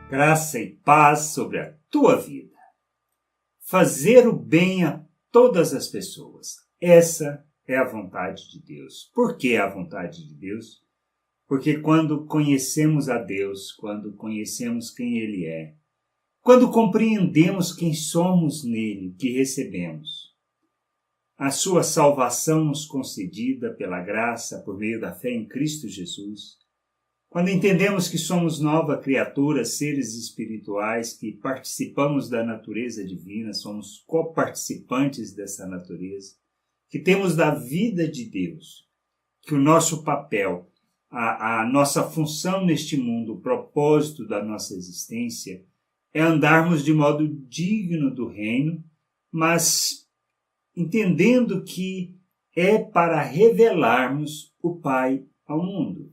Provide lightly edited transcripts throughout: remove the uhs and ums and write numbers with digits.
Graça e paz sobre a tua vida. Fazer o bem a todas as pessoas. Essa é a vontade de Deus. Por que a vontade de Deus? Porque quando conhecemos a Deus, quando conhecemos quem Ele é, quando compreendemos quem somos nele, que recebemos, a sua salvação nos concedida pela graça por meio da fé em Cristo Jesus, quando entendemos que somos nova criatura, seres espirituais, que participamos da natureza divina, somos coparticipantes dessa natureza, que temos da vida de Deus, que o nosso papel, a nossa função neste mundo, o propósito da nossa existência, é andarmos de modo digno do reino, mas entendendo que é para revelarmos o Pai ao mundo.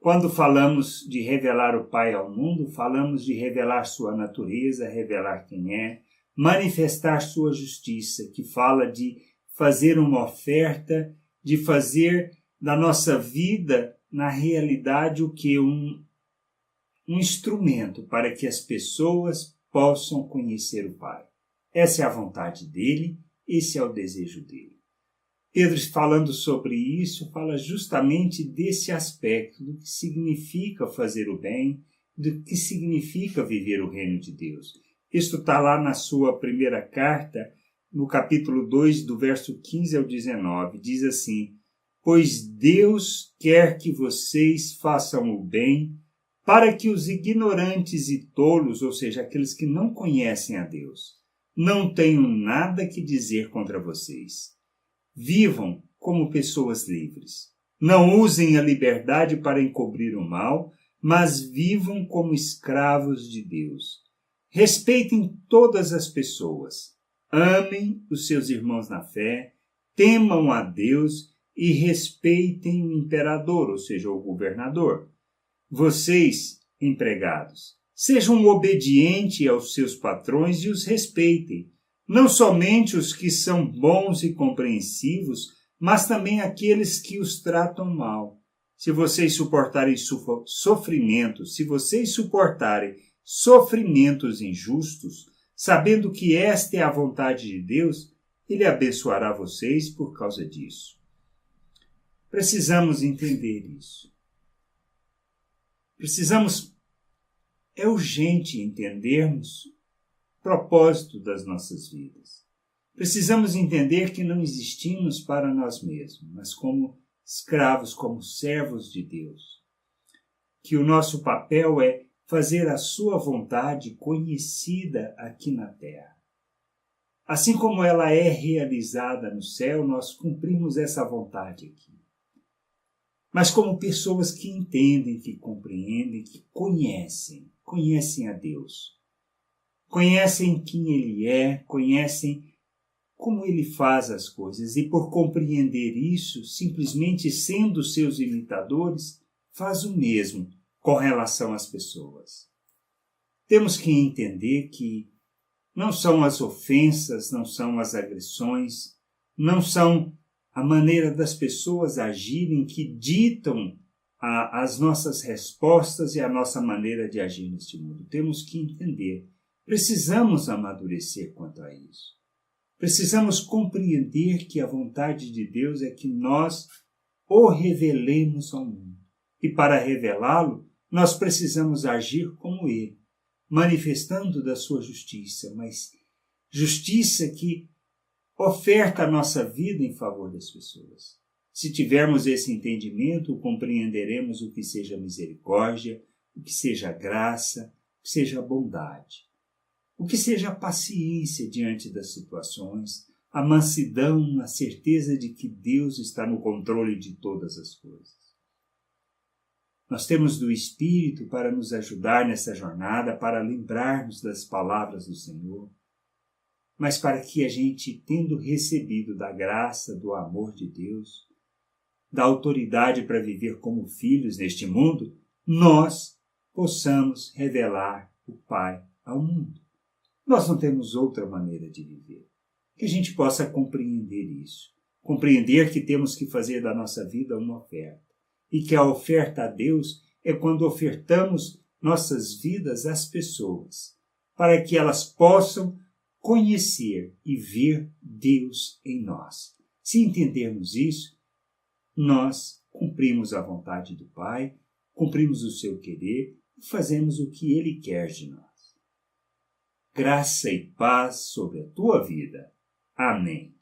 Quando falamos de revelar o Pai ao mundo, falamos de revelar sua natureza, revelar quem é, manifestar sua justiça, que fala de fazer uma oferta, de fazer da nossa vida, na realidade, o que? Um instrumento para que as pessoas possam conhecer o Pai. Essa é a vontade dele, esse é o desejo dele. Pedro, falando sobre isso, fala justamente desse aspecto, do que significa fazer o bem, do que significa viver o reino de Deus. Isto está lá na sua primeira carta, no capítulo 2, do verso 15 ao 19. Diz assim: pois Deus quer que vocês façam o bem, para que os ignorantes e tolos, ou seja, aqueles que não conhecem a Deus, não tenham nada que dizer contra vocês. Vivam como pessoas livres. Não usem a liberdade para encobrir o mal, mas vivam como escravos de Deus. Respeitem todas as pessoas. Amem os seus irmãos na fé, temam a Deus e respeitem o imperador, ou seja, o governador. Vocês, empregados, sejam obedientes aos seus patrões e os respeitem. Não somente os que são bons e compreensivos, mas também aqueles que os tratam mal. Se vocês suportarem sofrimentos injustos, sabendo que esta é a vontade de Deus, Ele abençoará vocês por causa disso. Precisamos entender isso. É urgente entendermos propósito das nossas vidas. Precisamos entender que não existimos para nós mesmos, mas como escravos, como servos de Deus. Que o nosso papel é fazer a sua vontade conhecida aqui na terra. Assim como ela é realizada no céu, nós cumprimos essa vontade aqui. Mas como pessoas que entendem, que compreendem, que conhecem a Deus. Conhecem quem Ele é, conhecem como Ele faz as coisas e por compreender isso, simplesmente sendo seus imitadores, faz o mesmo com relação às pessoas. Temos que entender que não são as ofensas, não são as agressões, não são a maneira das pessoas agirem que ditam as nossas respostas e a nossa maneira de agir neste mundo. Temos que entender. Precisamos amadurecer quanto a isso. Precisamos compreender que a vontade de Deus é que nós o revelemos ao mundo. E para revelá-lo, nós precisamos agir como Ele, manifestando da sua justiça, mas justiça que oferta a nossa vida em favor das pessoas. Se tivermos esse entendimento, compreenderemos o que seja misericórdia, o que seja graça, o que seja bondade. O que seja a paciência diante das situações, a mansidão, a certeza de que Deus está no controle de todas as coisas. Nós temos do Espírito para nos ajudar nessa jornada, para lembrarmos das palavras do Senhor, mas para que a gente, tendo recebido da graça, do amor de Deus, da autoridade para viver como filhos neste mundo, nós possamos revelar o Pai ao mundo. Nós não temos outra maneira de viver. Que a gente possa compreender isso. Compreender que temos que fazer da nossa vida uma oferta. E que a oferta a Deus é quando ofertamos nossas vidas às pessoas, para que elas possam conhecer e ver Deus em nós. Se entendermos isso, nós cumprimos a vontade do Pai, cumprimos o seu querer e fazemos o que Ele quer de nós. Graça e paz sobre a tua vida. Amém.